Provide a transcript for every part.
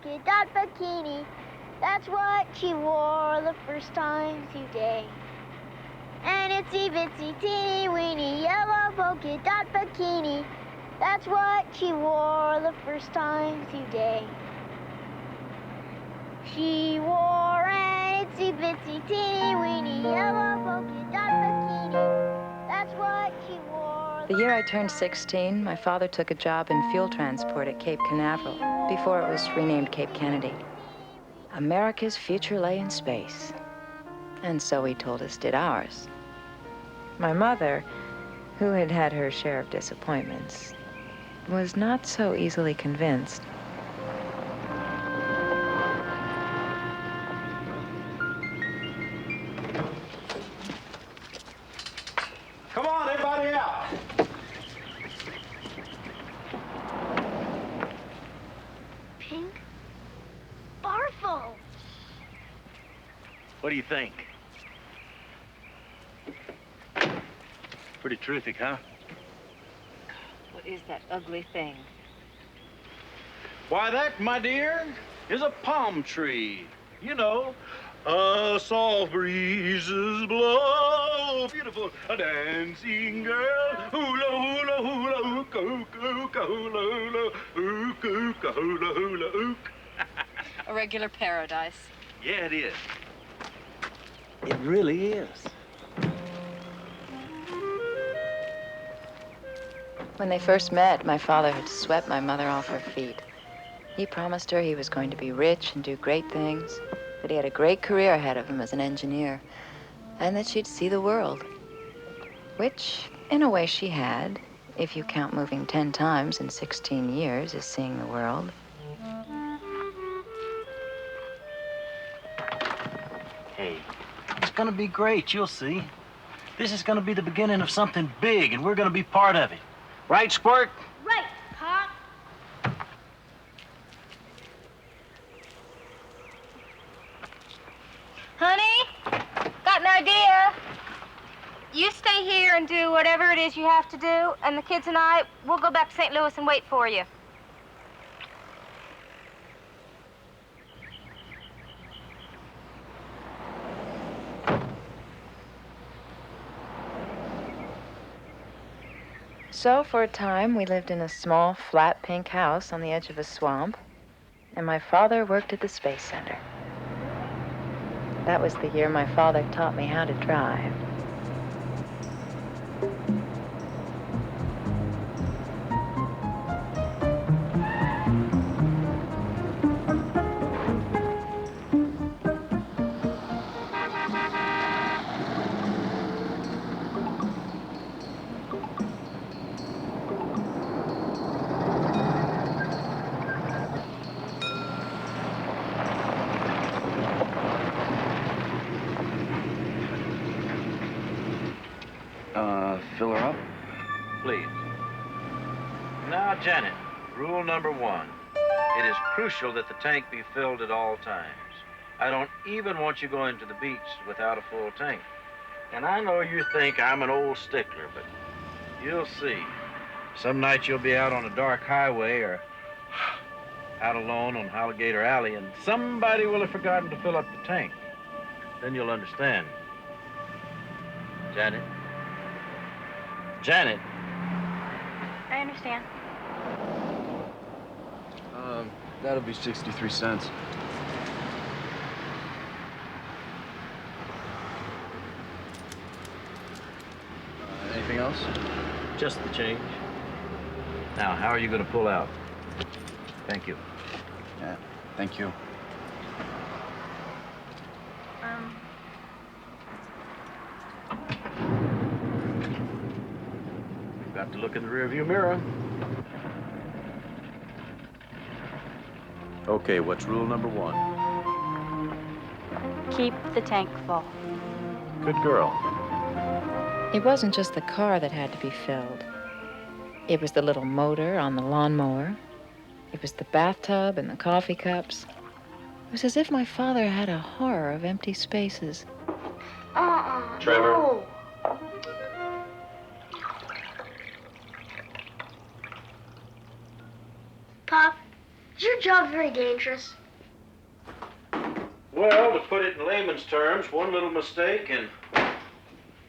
polka dot bikini. That's what she wore the first time today. And itsy bitsy teeny weeny yellow polka dot bikini. That's what she wore the first time today. She wore an itsy bitsy teeny weeny yellow polka dot bikini. That's what she wore. The year I turned 16, my father took a job in fuel transport at Cape Canaveral before it was renamed Cape Kennedy. America's future lay in space. And so he told us did ours. My mother, who had had her share of disappointments, was not so easily convinced. Come on, everybody out. Pink? Barfel! What do you think? Pretty terrific, huh? What is that ugly thing? Why, that, my dear, is a palm tree. You know, a soft breezes blow, beautiful, a dancing girl, hula, hula, hula, ook, ook, ook, hula, hula, ook, ook, hula, hula, ook. A regular paradise. Yeah, it is. It really is. When they first met, my father had swept my mother off her feet. He promised her he was going to be rich and do great things, that he had a great career ahead of him as an engineer, and that she'd see the world. Which, in a way, she had, if you count moving 10 times in 16 years as seeing the world. Hey, it's gonna be great, you'll see. This is gonna be the beginning of something big, and we're gonna be part of it. Right, Squirt? Right, Koock. Honey, got an idea. You stay here and do whatever it is you have to do, and the kids and I, we'll go back to St. Louis and wait for you. So for a time, we lived in a small, flat, pink house on the edge of a swamp, and my father worked at the Space Center. That was the year my father taught me how to drive. Fill her up? Please. Now, Janet, rule number 1. It is crucial that the tank be filled at all times. I don't even want you going to the beach without a full tank. And I know you think I'm an old stickler, but you'll see. Some nights you'll be out on a dark highway or out alone on Alligator Alley, and somebody will have forgotten to fill up the tank. Then you'll understand. Janet? Janet? I understand. That'll be 63 cents. Anything else? Just the change. Now, how are you going to pull out? Thank you. Yeah, thank you. Got to look in the rearview mirror. Okay, what's rule number 1? Keep the tank full. Good girl. It wasn't just the car that had to be filled. It was the little motor on the lawnmower. It was the bathtub and the coffee cups. It was as if my father had a horror of empty spaces. Trevor? No. Pop, is your job very dangerous? Well, to put it in layman's terms, one little mistake and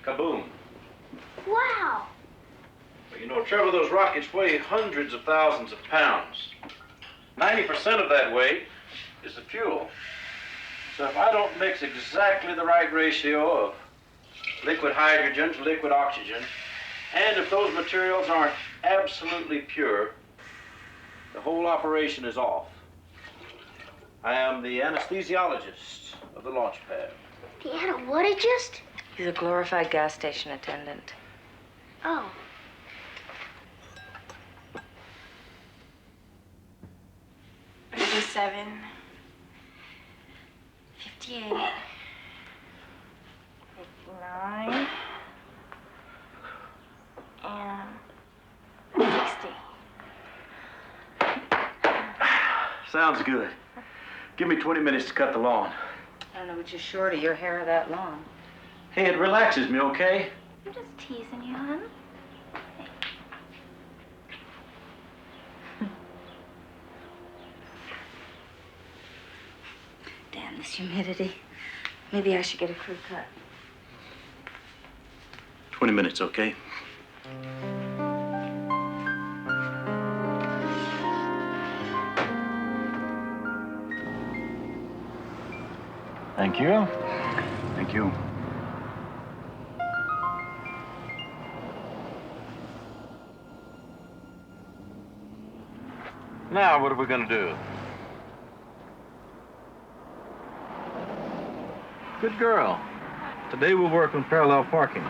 kaboom. Wow. Well, you know, Trevor, those rockets weigh hundreds of thousands of pounds. 90% of that weight is the fuel. So if I don't mix exactly the right ratio of liquid hydrogen to liquid oxygen, and if those materials aren't absolutely pure, the whole operation is off. I am the anesthesiologist of the launch pad. The what-agist? He's a glorified gas station attendant. Oh. $57, $58, $59, and $60. Sounds good. Give me 20 minutes to cut the lawn. I don't know what you're short of your hair that long. Hey, it relaxes me, okay? I'm just teasing you, hon. Damn this humidity. Maybe I should get a crew cut. 20 minutes, okay? Thank you. Thank you. Now, what are we gonna do? Good girl. Today we'll work on parallel parking.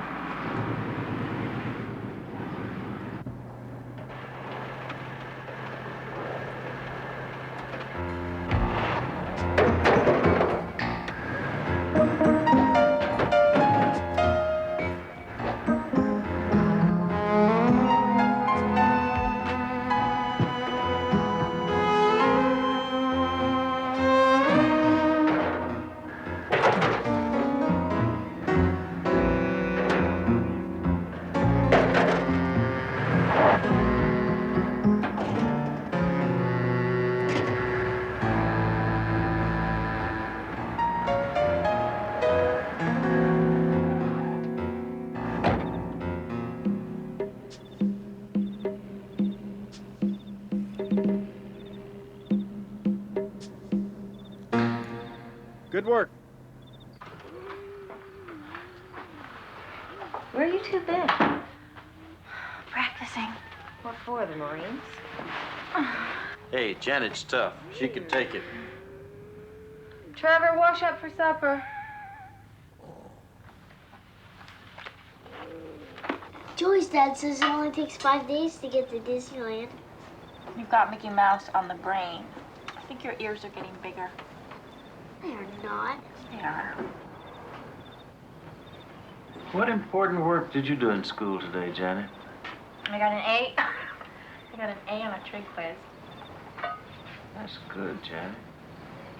Good work. Where you two been? Practicing. What for, the Marines? Hey, Janet's tough. She can take it. Trevor, wash up for supper. Joey's dad says it only takes 5 days to get to Disneyland. You've got Mickey Mouse on the brain. I think your ears are getting bigger. They are not. They are. What important work did you do in school today, Janet? I got an A. I got an A on a trig quiz. That's good, Janet.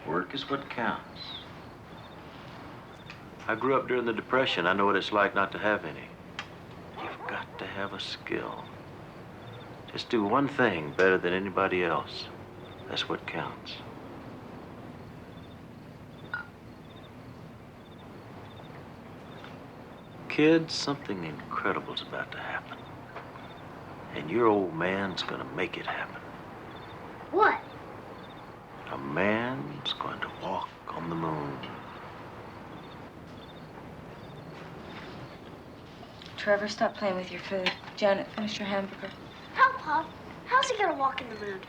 Work is what counts. I grew up during the Depression. I know what it's like not to have any. You've got to have a skill. Just do one thing better than anybody else. That's what counts. Kids, something incredible's about to happen. And your old man's gonna make it happen. What? A man's going to walk on the moon. Trevor, stop playing with your food. Janet, finish your hamburger. How, Pop? How's he gonna walk in the moon?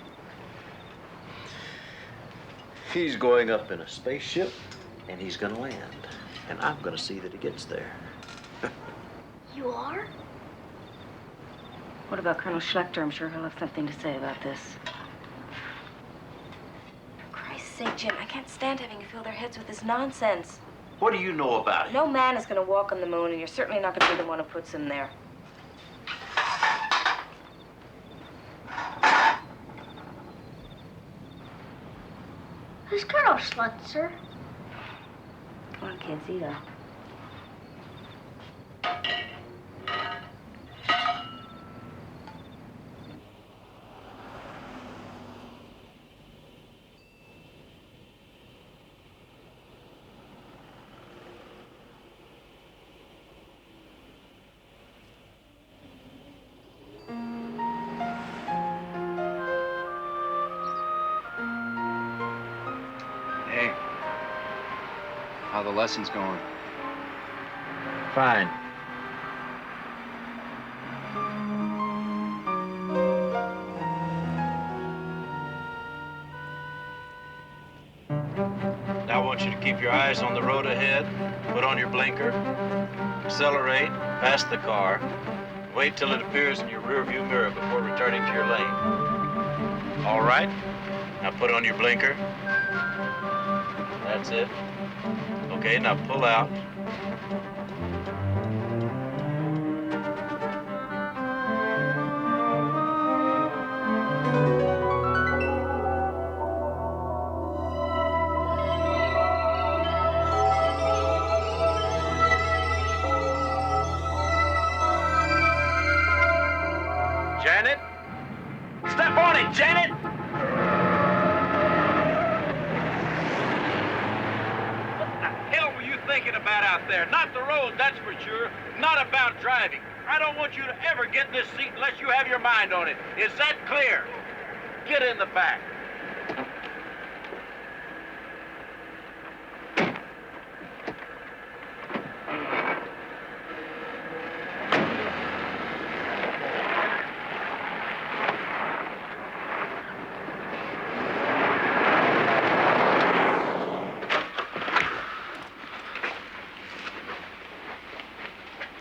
He's going up in a spaceship, and he's gonna land. And I'm gonna see that he gets there. You are? What about Colonel Schlechter? I'm sure he'll have something to say about this. For Christ's sake, Jim, I can't stand having you fill their heads with this nonsense. What do you know about it? No man is going to walk on the moon, and you're certainly not going to be the one who puts him there. Who's Colonel Schlechter? Come on, kids, eat up. How the lessons going? Fine. Now I want you to keep your eyes on the road ahead, put on your blinker, accelerate, pass the car, wait till it appears in your rearview mirror before returning to your lane. All right? Now put on your blinker. That's it. Okay, now pull out. Janet? Step on it, Janet! What the hell were you thinking about out there? Not the road, that's for sure. Not about driving. I don't want you to ever get in this seat unless you have your mind on it. Is that clear? Get in the back.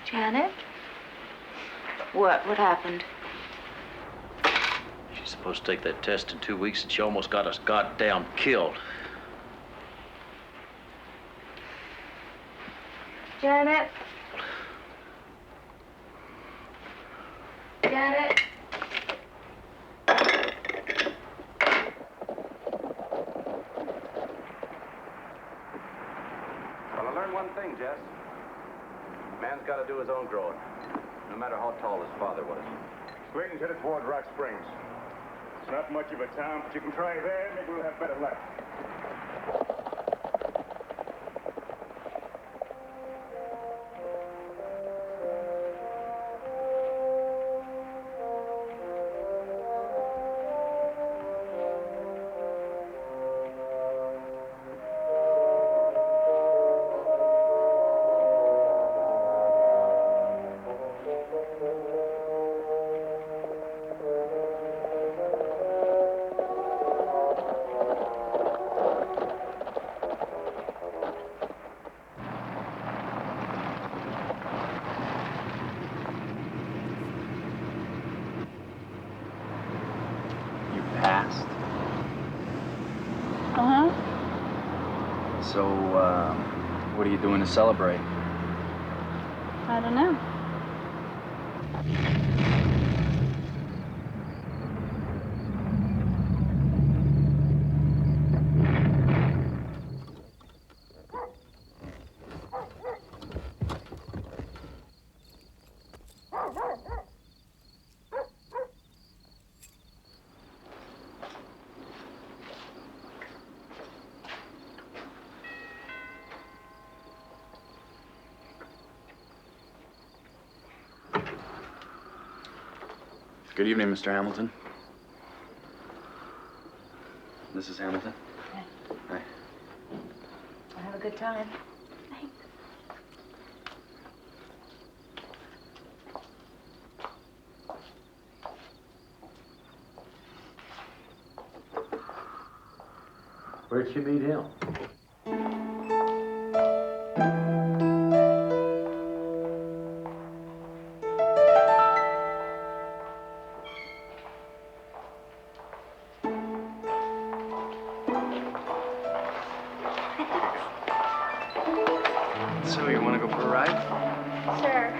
Janet? What? What happened? She's supposed to take that test in 2 weeks, and she almost got us goddamn killed. Janet? Janet? Well, I learned one thing, Jess. Man's got to do his own growing, no matter how tall his father was. Clayton's headed toward Rock Springs. It's not much of a town, but you can try there. Maybe we'll have better luck. Passed. Uh-huh. So, what are you doing to celebrate? I don't know. Good evening, Mr. Hamilton. This is Hamilton. Hi. Have a good time. Where'd you meet him? So, you want to go for a ride? Sure.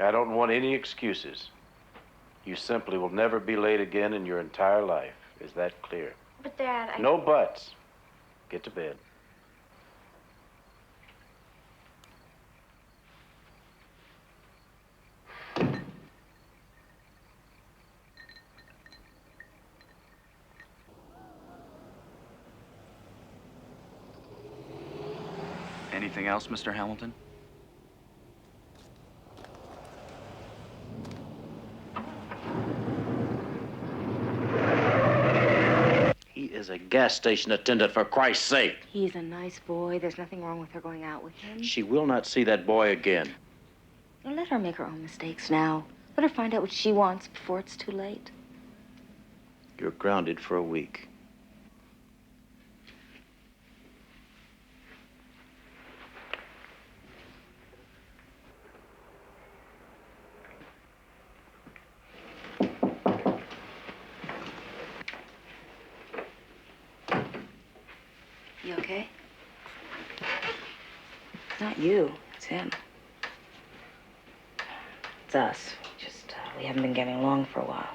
I don't want any excuses. You simply will never be late again in your entire life. Is that clear? But, Dad, No buts. Get to bed. Anything else, Mr. Hamilton? He is a gas station attendant, for Christ's sake. He's a nice boy. There's nothing wrong with her going out with him. She will not see that boy again. Well, let her make her own mistakes now. Let her find out what she wants before it's too late. You're grounded for a week. You okay? It's not you. It's him. It's us. Just, we haven't been getting along for a while.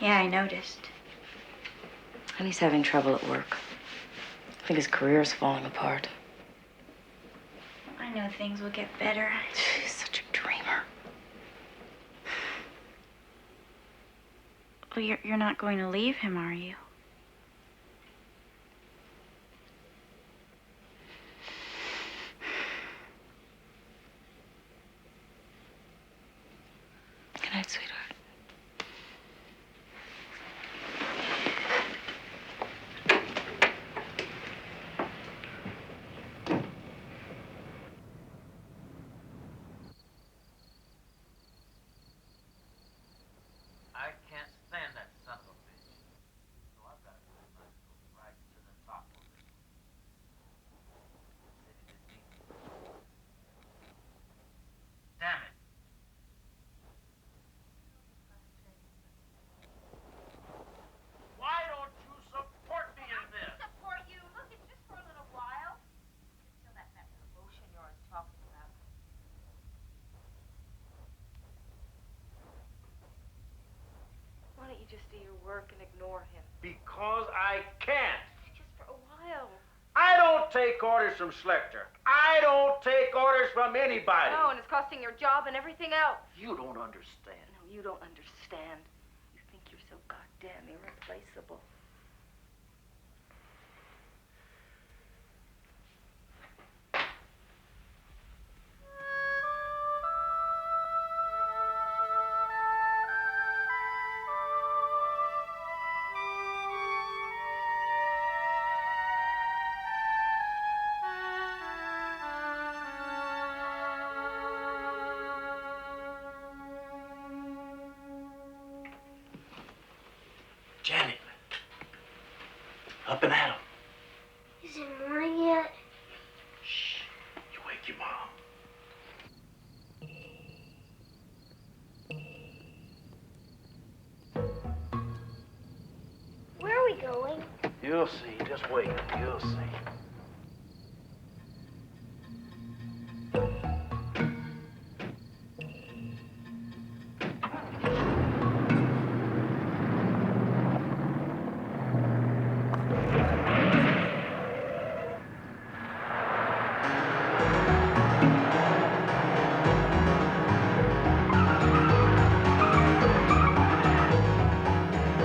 Yeah, I noticed. And he's having trouble at work. I think his career's falling apart. I know things will get better. He's such a dreamer. Well, you're not going to leave him, are you? Good night, sweetheart. I can't stand that son of a bitch. So I've got to do my right to the top of it. Damn it. Why don't you support me in this? Support you. Look, it's just for a little while. Until that promotion you're always talking about. Why don't you just do your work and ignore him? Because I can't. Just for a while. I don't take orders from Schlechter. I don't take orders from anybody. No, and it's costing your job and everything else. You don't understand. No, you don't understand. You think you're so goddamn irreplaceable. Janet. Up and at 'em. Is it morning yet? Shh. You wake your mom. Where are we going? You'll see. Just wait. You'll see.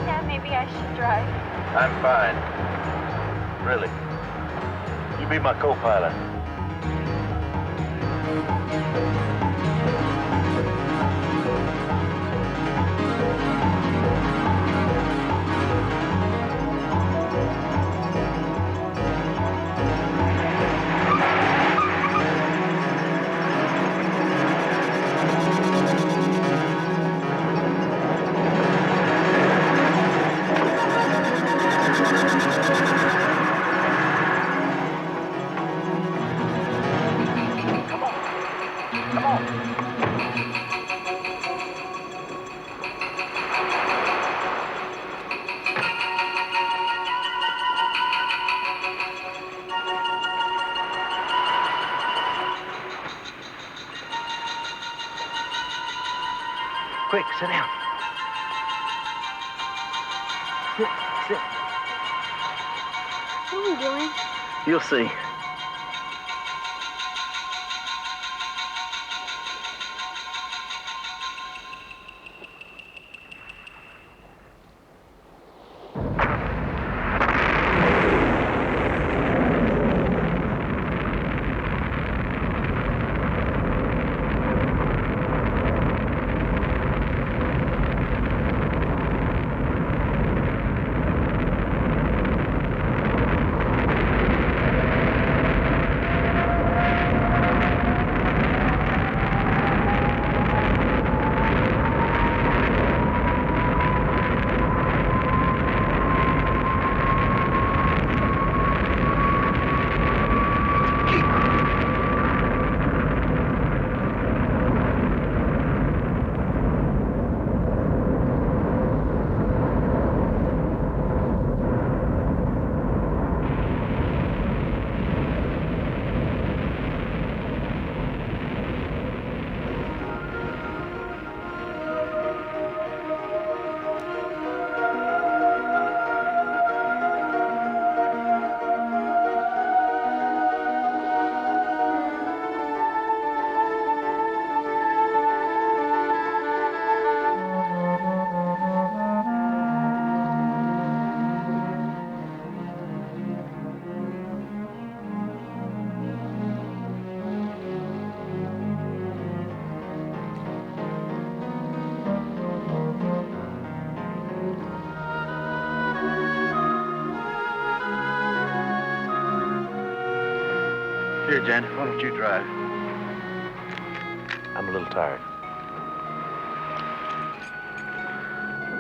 Dad, maybe I should drive. I'm fine. Really. You be my co-pilot. Come quick, sit down. Sit. What are we doing? You'll see. Here, Janet, why don't you drive? I'm a little tired.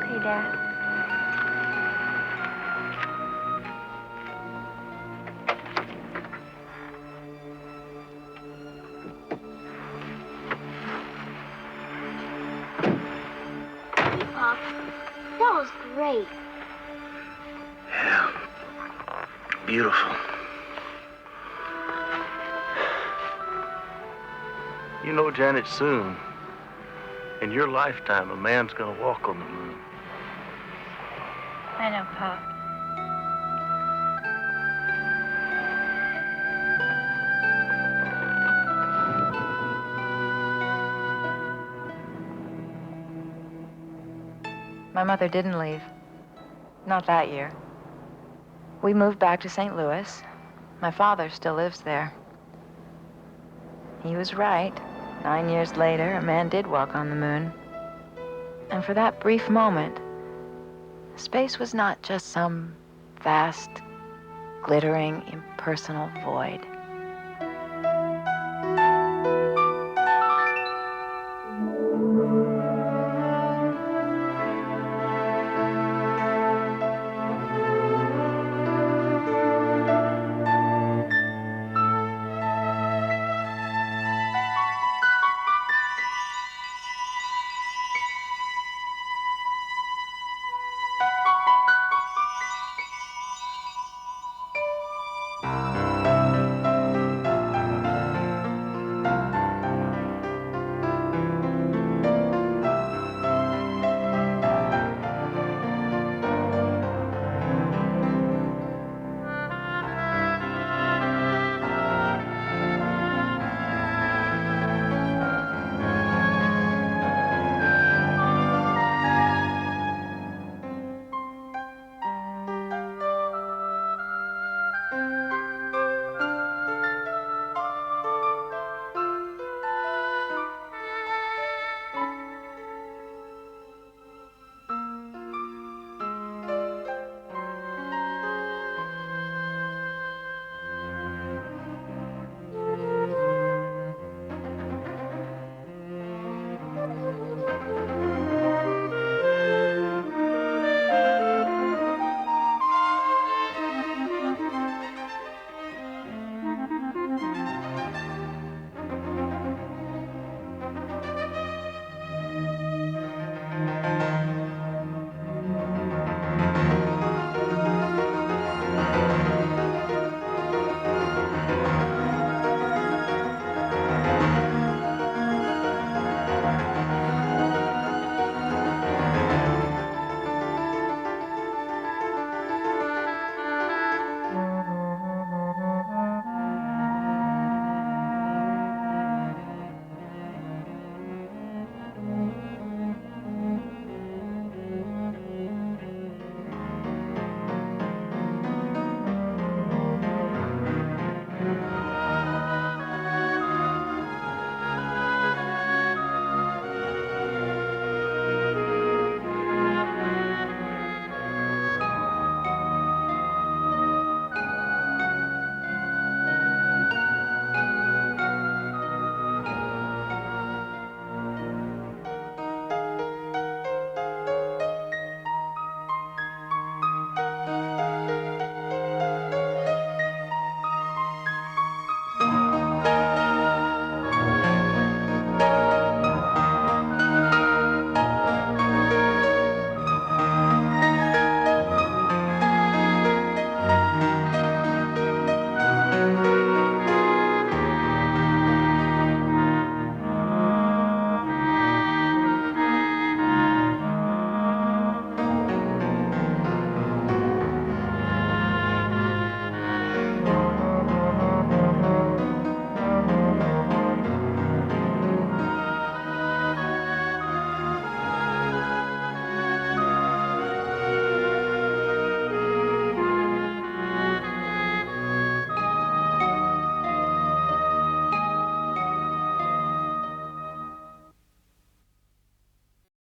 Okay, Dad. Hey, Pop. That was great. Yeah. Beautiful. You know, Janet, soon, in your lifetime, a man's gonna walk on the moon. I know, Pop. My mother didn't leave. Not that year. We moved back to St. Louis. My father still lives there. He was right. 9 years later, a man did walk on the moon. And for that brief moment, space was not just some vast, glittering, impersonal void.